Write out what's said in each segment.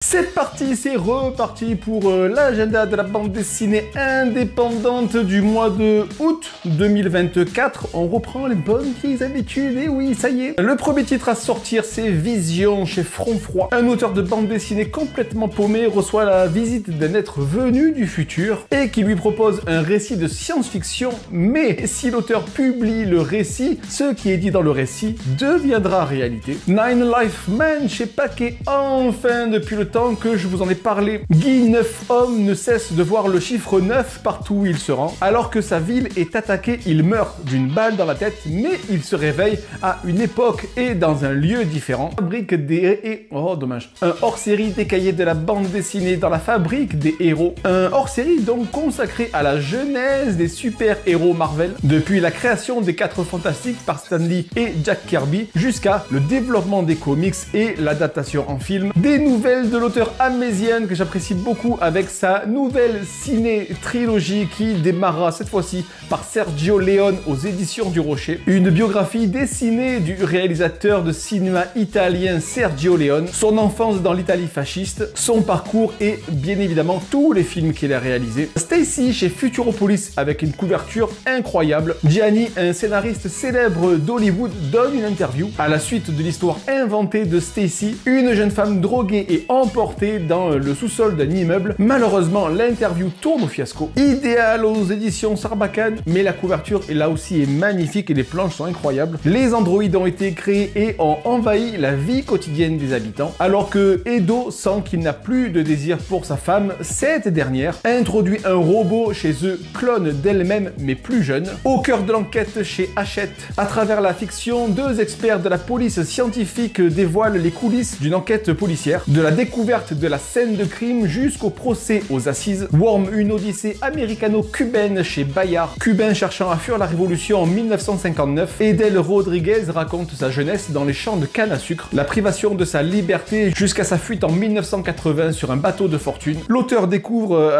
C'est parti, c'est reparti pour l'agenda de la bande dessinée indépendante du mois de août 2024. On reprend les bonnes vieilles habitudes, et oui, ça y est. Le premier titre à sortir, c'est Vision chez Front Froid. Un auteur de bande dessinée complètement paumé reçoit la visite d'un être venu du futur et qui lui propose un récit de science-fiction, mais si l'auteur publie le récit, ce qui est dit dans le récit deviendra réalité. Nine Life Man chez Paquet, enfin depuis le temps que je vous en ai parlé. Guy 9 Homme ne cesse de voir le chiffre 9 partout où il se rend. Alors que sa ville est attaquée, il meurt d'une balle dans la tête, mais il se réveille à une époque et dans un lieu différent. Fabrique des... Oh, dommage. Un hors-série des cahiers de la bande dessinée dans la fabrique des héros. Un hors-série donc consacré à la genèse des super-héros Marvel, depuis la création des 4 Fantastiques par Stan Lee et Jack Kirby, jusqu'à le développement des comics et l'adaptation en film. Des nouvelles de l'auteur Améziane que j'apprécie beaucoup avec sa nouvelle ciné-trilogie qui démarrera cette fois-ci par Sergio Leone aux éditions du Rocher. Une biographie dessinée du réalisateur de cinéma italien Sergio Leone, son enfance dans l'Italie fasciste, son parcours et bien évidemment tous les films qu'il a réalisés. Stacy chez Futuropolis avec une couverture incroyable. Gianni, un scénariste célèbre d'Hollywood, donne une interview à la suite de l'histoire inventée de Stacy, une jeune femme droguée et emportée dans le sous-sol d'un immeuble. Malheureusement, l'interview tourne au fiasco. Idéal aux éditions Sarbacane, mais la couverture là aussi est magnifique et les planches sont incroyables. Les androïdes ont été créés et ont envahi la vie quotidienne des habitants. Alors que Edo sent qu'il n'a plus de désir pour sa femme, cette dernière introduit un robot chez eux, clone d'elle-même mais plus jeune. Au cœur de l'enquête chez Hachette, à travers la fiction, 2 experts de la police scientifique dévoilent les coulisses d'une enquête policière, de la découverte de la scène de crime jusqu'au procès aux assises. Worm, une odyssée américano-cubaine chez Bayard. Cubain cherchant à fuir la révolution en 1959, Edel Rodriguez raconte sa jeunesse dans les champs de canne à sucre, la privation de sa liberté jusqu'à sa fuite en 1980 sur un bateau de fortune. L'auteur découvre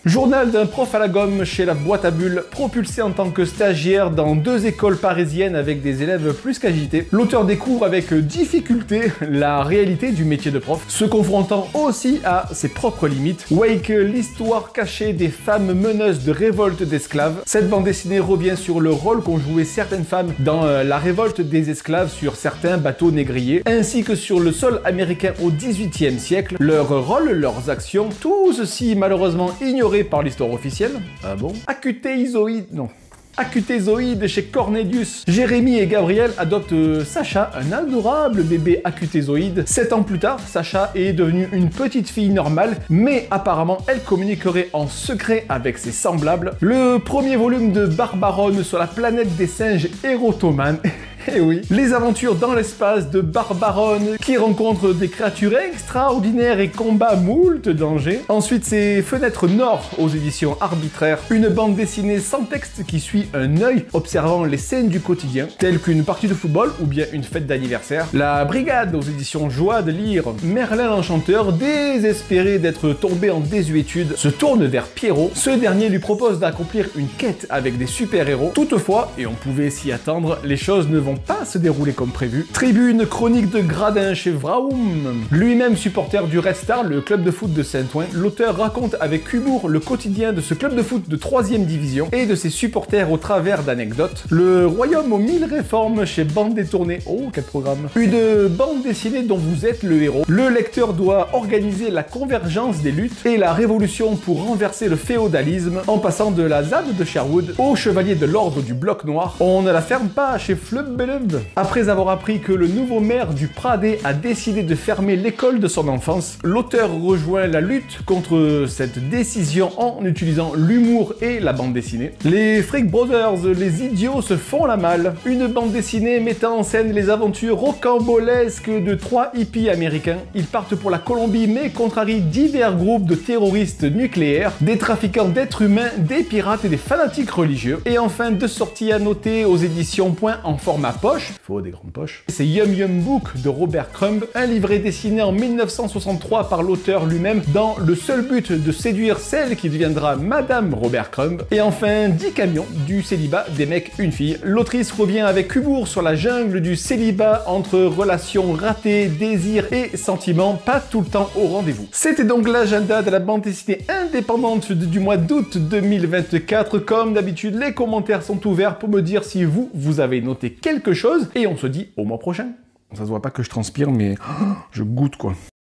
Journal d'un prof à la gomme chez la boîte à bulles, propulsé en tant que stagiaire dans 2 écoles parisiennes avec des élèves plus qu'agités. L'auteur découvre avec difficulté la réalité du métier de prof, se confrontant aussi à ses propres limites. Wake, l'histoire cachée des femmes meneuses de révolte d'esclaves. Cette bande dessinée revient sur le rôle qu'ont joué certaines femmes dans la révolte des esclaves sur certains bateaux négriers, ainsi que sur le sol américain au XVIIIe siècle. Leur rôle, leurs actions, tout ceci malheureusement ignoré par l'histoire officielle. Ah bon? Acutéisoïde, non. Acutézoïde chez Cornelius. Jérémy et Gabriel adoptent Sacha, un adorable bébé acutézoïde. 7 ans plus tard, Sacha est devenue une petite fille normale, mais apparemment elle communiquerait en secret avec ses semblables. Le premier volume de Barbaronne sur la planète des singes érotomanes. Eh oui, les aventures dans l'espace de Barbaronne qui rencontre des créatures extraordinaires et combat moult dangers. Ensuite, c'est Fenêtre Nord aux éditions Arbitraires, une bande dessinée sans texte qui suit un œil observant les scènes du quotidien, telles qu'une partie de football ou bien une fête d'anniversaire. La Brigade aux éditions Joie de lire. Merlin l'Enchanteur, désespéré d'être tombé en désuétude, se tourne vers Pierrot. Ce dernier lui propose d'accomplir une quête avec des super-héros. Toutefois, et on pouvait s'y attendre, les choses ne vont pas se dérouler comme prévu. Tribune chronique de Gradin chez Vraoum. Lui-même supporter du Red Star, le club de foot de Saint-Ouen, l'auteur raconte avec humour le quotidien de ce club de foot de 3e division et de ses supporters au travers d'anecdotes. Le royaume aux 1000 réformes chez Bande Détournée. Oh, quel programme. Une bande dessinée dont vous êtes le héros. Le lecteur doit organiser la convergence des luttes et la révolution pour renverser le féodalisme en passant de la ZAD de Sherwood au chevalier de l'ordre du bloc noir. On ne la ferme pas chez Flub. Après avoir appris que le nouveau maire du Pradé a décidé de fermer l'école de son enfance, l'auteur rejoint la lutte contre cette décision en utilisant l'humour et la bande dessinée. Les Freak Brothers, les idiots se font la malle. Une bande dessinée mettant en scène les aventures rocambolesques de 3 hippies américains. Ils partent pour la Colombie mais contrarient divers groupes de terroristes nucléaires, des trafiquants d'êtres humains, des pirates et des fanatiques religieux. Et enfin, 2 sorties à noter aux éditions Point en format poche, il faut des grandes poches. C'est Yum Yum Book de Robert Crumb, un livret dessiné en 1963 par l'auteur lui-même dans le seul but de séduire celle qui deviendra Madame Robert Crumb. Et enfin 10 camions du célibat des mecs une fille. L'autrice revient avec humour sur la jungle du célibat entre relations ratées, désirs et sentiments pas tout le temps au rendez-vous. C'était donc l'agenda de la bande dessinée indépendante du mois d'août 2024. Comme d'habitude, les commentaires sont ouverts pour me dire si vous avez noté quelque chose et on se dit au mois prochain. Ça se voit pas que je transpire, mais je goûte quoi.